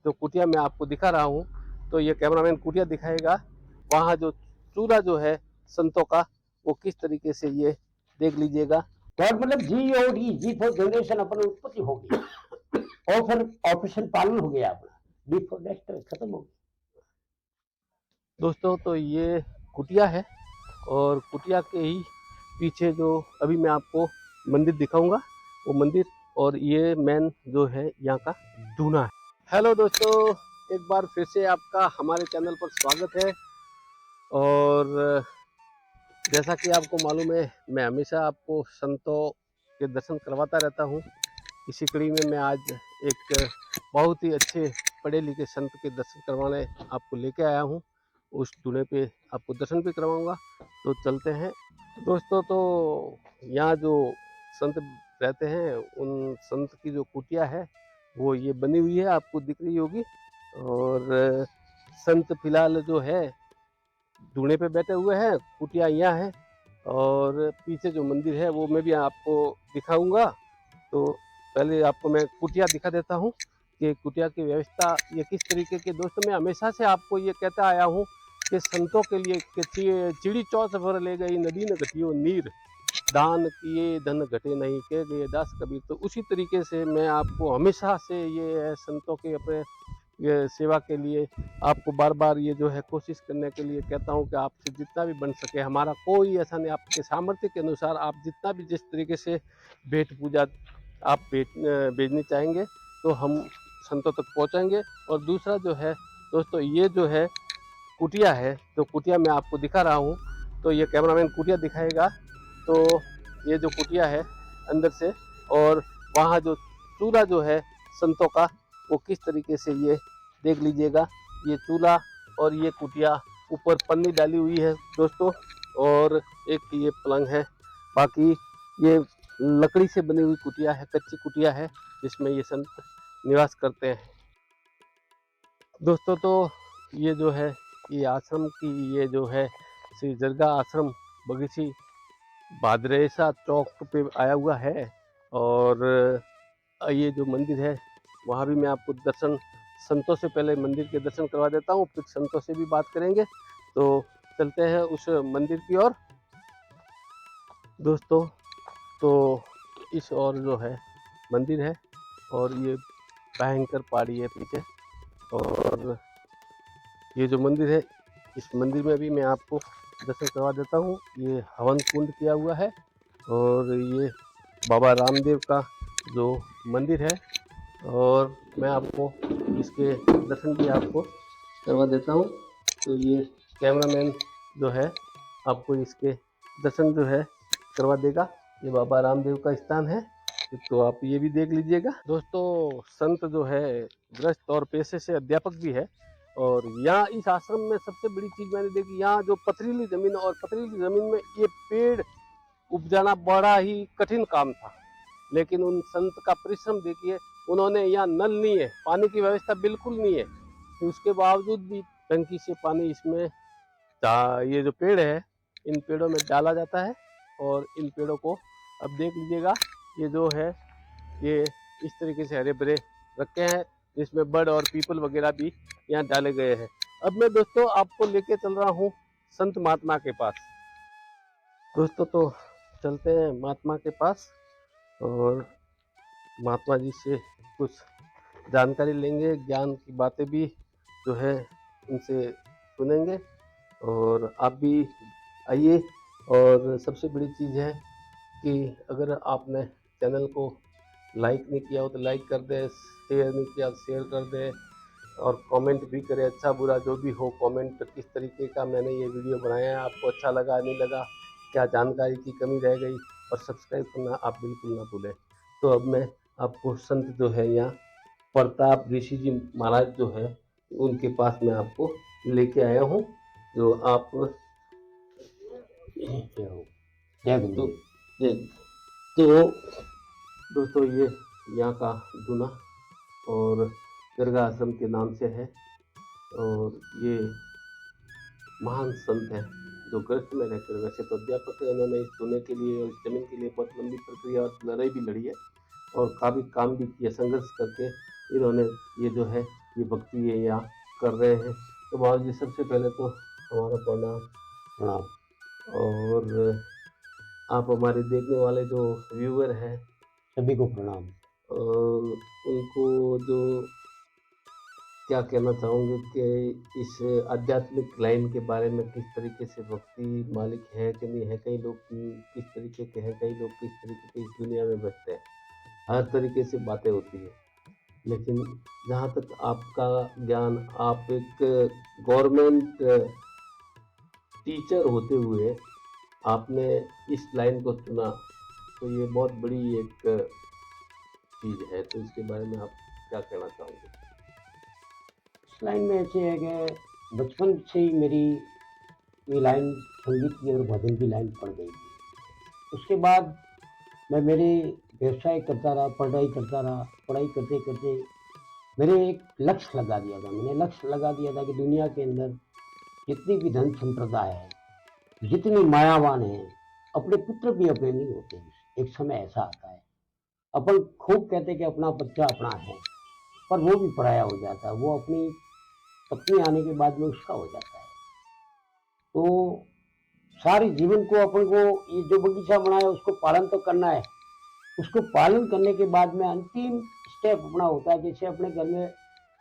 जो कुटिया मैं आपको दिखा रहा हूँ, तो ये कैमरामैन कुटिया दिखाएगा। वहाँ जो चूल्हा जो है संतों का, वो किस तरीके से ये देख लीजिएगा। गॉड मतलब GOD, जी फॉर जनरेशन अपन उत्पत्ति हो गई और फिर ऑपरेशन पालन हो गया अपना, डी फॉर नेक्स्ट खत्म हो गया। दोस्तों तो ये कुटिया है और कुटिया के ही पीछे जो अभी मैं आपको मंदिर दिखाऊंगा वो मंदिर, और ये मेन जो है यहाँ का दूना है। हेलो दोस्तों, एक बार फिर से आपका हमारे चैनल पर स्वागत है। और जैसा कि आपको मालूम है, मैं हमेशा आपको संतों के दर्शन करवाता रहता हूँ। इसी कड़ी में मैं आज एक बहुत ही अच्छे पढ़े लिखे संत के दर्शन करवाने आपको लेके आया हूँ। उस दूल्हे पे आपको दर्शन भी करवाऊंगा, तो चलते हैं दोस्तों। तो यहाँ जो संत रहते हैं, उन संत की जो कुटिया है वो ये बनी हुई है, आपको दिख रही होगी। और संत फिलहाल जो है दूल्हे पे बैठे हुए हैं, कुटिया यहाँ है। और पीछे जो मंदिर है वो मैं भी आपको दिखाऊंगा। तो पहले आपको मैं कुटिया दिखा देता हूँ कि कुटिया की व्यवस्था ये किस तरीके की। दोस्तों मैं हमेशा से आपको ये कहता आया हूँ कि संतों के लिए चिड़ी चौथ भर ले गई नदी न घटियो नीर, दान किए धन घटे नहीं के गए दास कबीर। तो उसी तरीके से मैं आपको हमेशा से ये संतों के अपने ये सेवा के लिए आपको बार बार ये जो है कोशिश करने के लिए कहता हूँ कि आपसे जितना भी बन सके, हमारा कोई ऐसा नहीं, आपके सामर्थ्य के अनुसार आप जितना भी जिस तरीके से भेंट पूजा आप भेजनी चाहेंगे तो हम संतों तक पहुँचाएंगे। और दूसरा जो है दोस्तों, ये जो है कुटिया है, तो कुटिया मैं आपको दिखा रहा हूँ, तो ये कैमरामैन कुटिया दिखाएगा। तो ये जो कुटिया है अंदर से, और वहाँ जो चूल्हा जो है संतों का, वो किस तरीके से ये देख लीजिएगा। ये चूल्हा और ये कुटिया, ऊपर पन्नी डाली हुई है दोस्तों, और एक ये पलंग है। बाकी ये लकड़ी से बनी हुई कुटिया है, कच्ची कुटिया है, जिसमें ये संत निवास करते हैं दोस्तों। तो ये जो है ये आश्रम की, ये जो है श्री जरगा आश्रम बगीची भादरेसा चौक पे आया हुआ है। और ये जो मंदिर है वहाँ भी मैं आपको दर्शन, संतों से पहले मंदिर के दर्शन करवा देता हूँ, फिर संतों से भी बात करेंगे। तो चलते हैं उस मंदिर की ओर दोस्तों। तो इस ओर जो है मंदिर है, और ये भयंकर पहाड़ी है पीछे। और ये जो मंदिर है, इस मंदिर में भी मैं आपको दर्शन करवा देता हूँ। ये हवन कुंड किया हुआ है, और ये बाबा रामदेव का जो मंदिर है, और मैं आपको इसके दर्शन भी आपको करवा देता हूँ। तो ये कैमरामैन जो है आपको इसके दर्शन जो है करवा देगा। ये बाबा रामदेव का स्थान है, तो आप ये भी देख लीजिएगा दोस्तों। संत जो है गृहस्थ और पेशे से अध्यापक भी है। और यहाँ इस आश्रम में सबसे बड़ी चीज मैंने देखी, यहाँ जो पथरीली जमीन, और पथरीली जमीन में ये पेड़ उपजाना बड़ा ही कठिन काम था। लेकिन उन संत का परिश्रम देखिए, उन्होंने यहाँ नल नहीं है, पानी की व्यवस्था बिल्कुल नहीं है, तो उसके बावजूद भी टंकी से पानी इसमें ये जो पेड़ है इन पेड़ों में डाला जाता है। और इन पेड़ों को अब देख लीजिएगा, ये जो है ये इस तरीके से हरे भरे रखे हैं, जिसमें बड़ और पीपल वगैरह भी यहाँ डाले गए हैं। अब मैं दोस्तों आपको लेके चल रहा हूँ संत महात्मा के पास दोस्तों। तो चलते हैं महात्मा के पास, और महात्मा जी से कुछ जानकारी लेंगे, ज्ञान की बातें भी जो है उनसे सुनेंगे। और आप भी आइए। और सबसे बड़ी चीज़ है कि अगर आपने चैनल को लाइक नहीं किया हो तो लाइक कर दे, शेयर नहीं किया तो शेयर कर दे, और कमेंट भी करें, अच्छा बुरा जो भी हो कमेंट, किस तरीके का मैंने ये वीडियो बनाया है, आपको अच्छा लगा नहीं लगा, क्या जानकारी की कमी रह गई, और सब्सक्राइब करना आप बिल्कुल ना भूलें। तो अब मैं आपको संत जो है यहाँ प्रताप ऋषि जी महाराज जो है उनके पास मैं आपको लेके आया हूँ, जो आप तो दोस्तों ये यहाँ का दूना और दरगाह आश्रम के नाम से है। और ये महान संत है जो ग्रस्त में रहकर, वैसे तो अध्यापक है, उन्होंने इस दूने के लिए और इस जमीन के लिए बहुत लंबी प्रक्रिया और लड़ाई भी लड़ी है, और काफ़ी काम भी किया, संघर्ष करके इन्होंने ये जो है ये भक्ति ये यहाँ कर रहे हैं। तो बाबा जी सबसे पहले तो हमारा प्रणाम। प्रणाम। और आप हमारे देखने वाले जो व्यूअर हैं सभी को प्रणाम। उनको जो क्या कहना चाहूँगे कि इस आध्यात्मिक लाइन के बारे में किस तरीके से भक्ति मालिक है कि नहीं है, कई लोग किस तरीके के हैं, कई लोग किस तरीके के इस दुनिया में बसते हैं, हर तरीके से बातें होती है। लेकिन जहाँ तक आपका ज्ञान, आप एक गवर्नमेंट टीचर होते हुए आपने इस लाइन को चुना, तो ये बहुत बड़ी एक चीज़ है। तो इसके बारे में आप क्या कहना चाहोगे? इस लाइन में ऐसे है कि बचपन से ही मेरी ये लाइन संगीत की और भजन की लाइन पड़ गई थी। उसके बाद मैं मेरे व्यवसाय करता रहा, पढ़ाई करता रहा। पढ़ाई करते करते मैंने एक लक्ष्य लगा दिया था। मैंने लक्ष्य लगा दिया था कि दुनिया के अंदर जितनी भी धन संप्रदा है, जितनी मायावान है, अपने पुत्र भी अपने नहीं होते। एक समय ऐसा आता है, अपन खूब कहते कि अपना बच्चा अपना है, पर वो भी पराया हो जाता है। वो अपनी पत्नी आने के बाद में उसका हो जाता है। तो सारे जीवन को अपन को ये जो बगीचा बनाया उसको पालन तो करना है। उसको पालन करने के बाद में अंतिम स्टेप अपना होता है। जैसे अपने घर में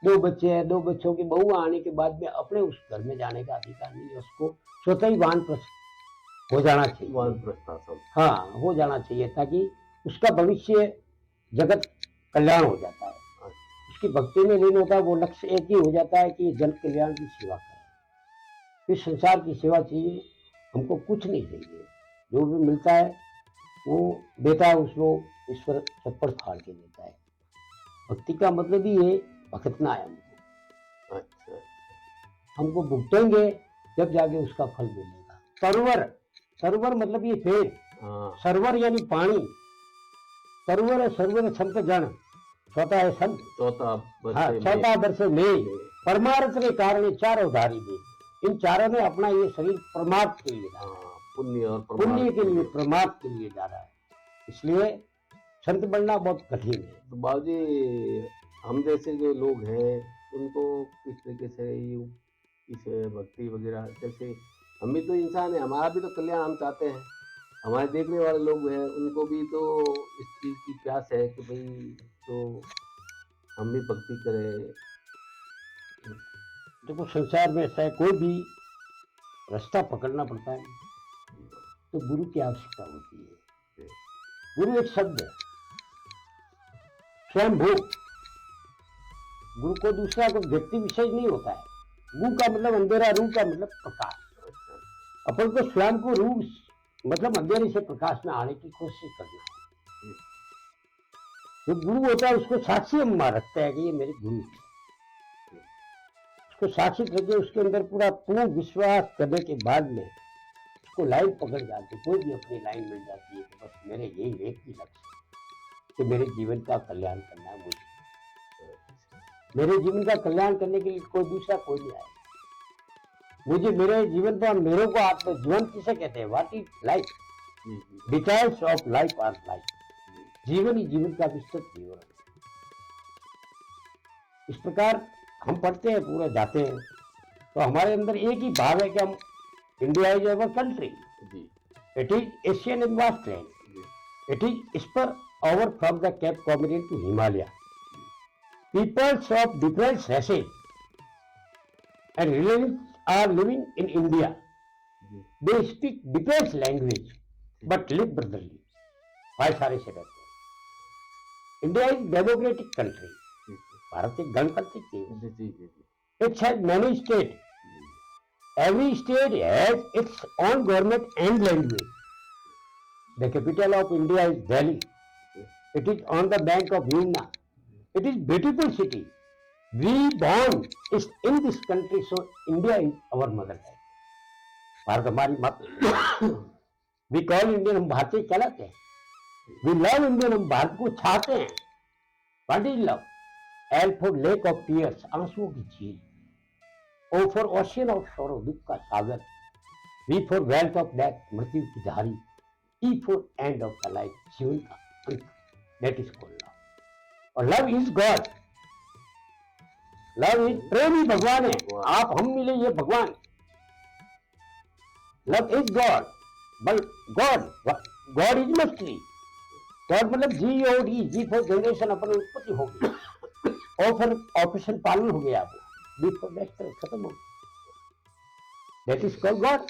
2 बच्चे हैं, 2 बच्चों की बहू आने के बाद में अपने उस घर में जाने का अधिकार नहीं है। उसको स्वतः ही वानप्रस्थ हो जाना चाहिए। वानप्रस्थाश्रम, हाँ, हो जाना चाहिए, ताकि उसका भविष्य जगत कल्याण हो जाता है। उसकी भक्ति में लीन होता है। वो लक्ष्य एक ही हो जाता है कि जन कल्याण की सेवा करें। फिर संसार की सेवा चाहिए, हमको कुछ नहीं चाहिए। जो भी मिलता है वो देता है, उसको ईश्वर चप्पड़ फाड़ के देता है। भक्ति का मतलब ही है भुगतना है हमको। अच्छा, हमको भुगतेंगे जब जाके उसका फल मिलेगा। सरोवर, सरोवर मतलब ये पेड़, सरवर यानी पानी। सरोवर है, सर्वर संत जन, छोटा है संत, छोटा वर्ष में परमार्थ के कारण चारों धारी दे। इन चारों ने अपना ये शरीर परमार्थ के लिए डाला, पुण्य के लिए, परमार्थ के लिए डाला है। इसलिए संत बनना बहुत कठिन है। तो बाबूजी, हम जैसे जो लोग हैं उनको किस तरीके से इस भक्ति वगैरह, जैसे हम भी तो इंसान है, हमारा भी तो कल्याण हम चाहते हैं। हमारे देखने वाले लोग हैं उनको भी तो इस चीज़ की प्यास है कि भाई तो हम भी भक्ति करें। देखो, संसार में ऐसा है, कोई भी रास्ता पकड़ना पड़ता है तो गुरु की आवश्यकता होती है। गुरु एक शब्द है, स्वयं भू। गुरु को दूसरा कोई व्यक्ति विशेष नहीं होता है। गु का मतलब अंधेरा, रू का मतलब प्रकाश। अपन को स्वयं को रू मतलब अंधेरे से प्रकाश में आने की कोशिश करना है। जो गुरु होता है उसको साक्षी हम रखते हैं कि ये मेरे गुरु है। उसको साक्षी करके उसके अंदर पूर्ण विश्वास करने के बाद में उसको लाइन पकड़ जाती है। कोई भी अपनी लाइन मिल जाती है तो बस मेरे यही एक ही लक्ष्य है कि मेरे जीवन का कल्याण करना है। मेरे जीवन का कल्याण करने के लिए कोई दूसरा कोई नहीं आएगा। मुझे मेरे जीवन पर, मेरे को आत्म जीवन किसे कहते हैं? What is life? Details of life our life. जीवन ही जीवन का विस्तृत विवरण। इस प्रकार हम पढ़ते हैं, पूरा जाते हैं, तो हमारे अंदर एक ही भाव है कि हम, India is our country, it is Asian in vast land, it is spread over from the Cape Comorin to Himalaya. Peoples of different races and religions are living in India. They speak different language but live brotherly. भाईचारे से रहते हैं। India is democratic country. Bharat एक गणतांत्रिक देश है। It has many states. Every state has its own government and language. The capital of India is Delhi. It is on the bank of Yamuna. It is beautiful city. We born is in this country, so India is our motherland. Bharat हमारी मातृ। We call Indian, हम भारतीय कहलाते हैं। We love Indian, हम भारत को चाहते हैं। What is love? L for lake of tears, आंसुओं की झील। O for ocean of sorrow, दुख का सागर। V for wealth of death, मृत्यु की धारी। E for end of the life, जीवन का अंत। That is called love. और love is God. Love is, प्रेम ही भगवान है। आप हम मिले ये भगवान। Love is God, but God is mystery. God मतलब GOD, जी फॉर जनरेशन, अपन उत्पत्ति हो गई, और फिर ऑपरेशन पालन हो गया अपना, बी फॉर नेक्स्ट खत्म हो गया। That is called God,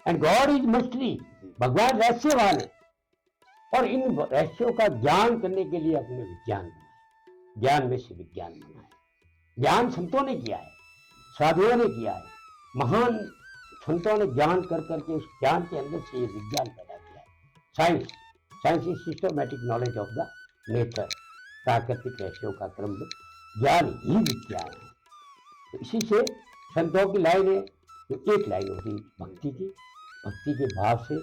and God is mystery. भगवान रहस्यवान है, और इन रहस्यों का ज्ञान करने के लिए अपने विज्ञान बनाए, ज्ञान में से विज्ञान बनाए। ज्ञान संतों ने किया है, साधुओं ने किया है, महान संतों ने ज्ञान कर करके उस ज्ञान के अंदर से ये विज्ञान पैदा किया है। Science, science is systematic knowledge of the nature, प्राकृतिक रहस्यों का क्रम, ज्ञान ही विज्ञान है। तो इसी से संतों की लाइन है, जो एक लाइन होती है भक्ति की, भक्ति के भाव से,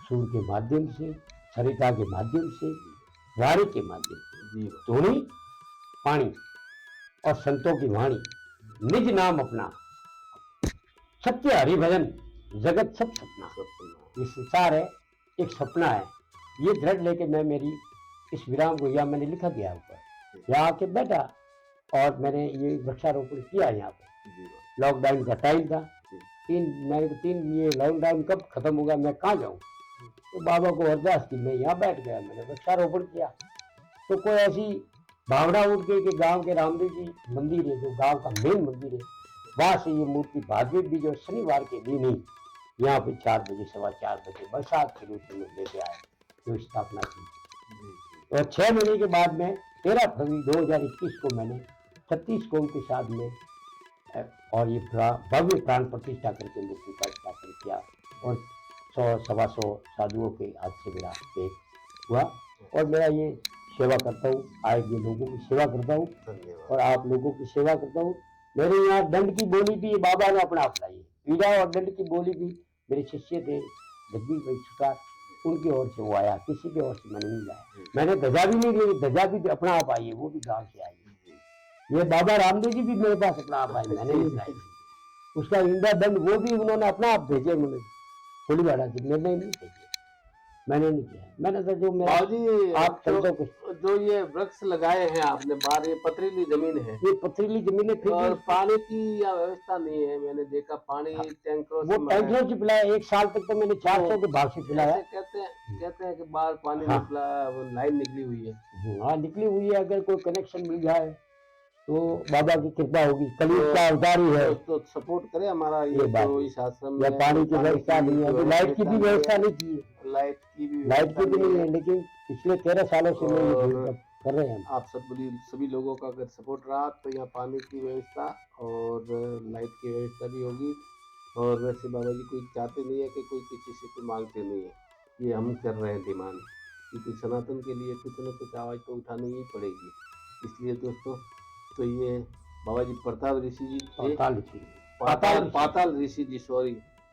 सुर के माध्यम से, सरिता के माध्यम से, वाणी के माध्यम से, धुनी, पानी और संतों की वाणी, निज नाम अपना, सत्य हरिभजन, जगत सब सपना। ये संसार है, एक सपना है। ये दृढ़ लेके मैं मेरी इस विराम को यहाँ मैंने लिखा दिया ऊपर, यहाँ आके बैठा और मैंने ये वृक्षारोपण किया यहाँ पर। लॉकडाउन का टाइम था, ये लॉकडाउन कब खत्म होगा, मैं कहाँ जाऊँ। तो बाबा को अरदास की, मैं यहाँ बैठ गया, मैंने वृक्षारोपण किया। तो कोई ऐसी भावना उठ गई कि गांव के रामदेव जी मंदिर है, जो गांव का मेन मंदिर है, वहां से ये मूर्ति भागवत भी जो शनिवार के दिन ही यहाँ पे 4 बजे, 4:15 बजे बरसात के रूप में लेके आए, जो स्थापना की। और 6 महीने के बाद में 13 फरवरी 2021 को मैंने 36 कौम के साथ में और ये भव्य प्राण प्रतिष्ठा करके मूर्ति का स्थापन किया, और 100-125 साधुओं के हाथ से मेरा एक हुआ। और मेरा ये सेवा करता हूँ, आए हुए लोगों की सेवा करता हूँ, और आप लोगों की सेवा करता हूँ। मेरे यहाँ दंड की बोली भी बाबा ने अपना अपनाई, पीड़ा और दंड की बोली भी मेरे शिष्य थे जगदीश भाई सुतार, उनकी ओर से वो आया, किसी की ओर से मैंने नहीं लाया। मैंने ध्वजा भी नहीं ली, ध्वजा भी अपना आप आई है, वो भी गांव से आई है। ये बाबा रामदेव जी भी मेरे पास अपना आप आए, मैंने नहीं लाई। उसका इंदा दंड वो भी उन्होंने अपना आप भेजे, उन्होंने खोली बाड़ा जी, मैंने नहीं भेजे, मैंने नहीं किया। मैंने तो जो मेरा आप जो ये वृक्ष लगाए हैं आपने बाहर, ये पथरीली जमीन है, ये पथरीली जमीन है, फिर और पानी की या व्यवस्था नहीं है। मैंने देखा पानी टैंकरों से, वो टैंकरों से पिलाया। 1 साल तक तो मैंने 400 के भाव से पिलाया। कहते हैं कि बाहर पानी निकला, लाइन निकली हुई है। हाँ, निकली हुई है। अगर कोई कनेक्शन मिल जाए तो बाबा की कृपा होगी। कलयुग का अवतार ही है, तो सपोर्ट करे हमारा ये जो इस आश्रम में। पानी की व्यवस्था नहीं है, लाइट की भी व्यवस्था नहीं की है, लाइट की भी नहीं है, लेकिन पिछले 13 सालों से मैं कर रहे हैं। आप सभी लोगों का अगर सपोर्ट रहा तो यहाँ पानी की व्यवस्था और लाइट की व्यवस्था भी होगी। और वैसे बाबा जी कोई चाहते नहीं है कि कोई किसी से कोई मांगते नहीं है, ये हम कर रहे हैं डिमांड, क्योंकि सनातन के लिए कुछ न कुछ आवाज़ तो उठानी ही पड़ेगी। इसलिए दोस्तों, तो ये बाबा जी प्रताप ऋषि जी थे, पाताल ऋषि जी, सॉरी,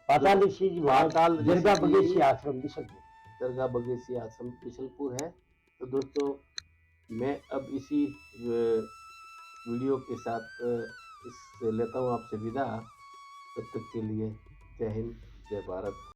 पाताल ऋषि जी, पाताल दरगाह बगेशी आश्रम बिशलपुर, दरगाह बगेशी आश्रम बिशलपुर है। तो दोस्तों, मैं अब इसी वीडियो के साथ इससे लेता हूँ आपसे विदा। तब तक के लिए जय हिंद, जय भारत।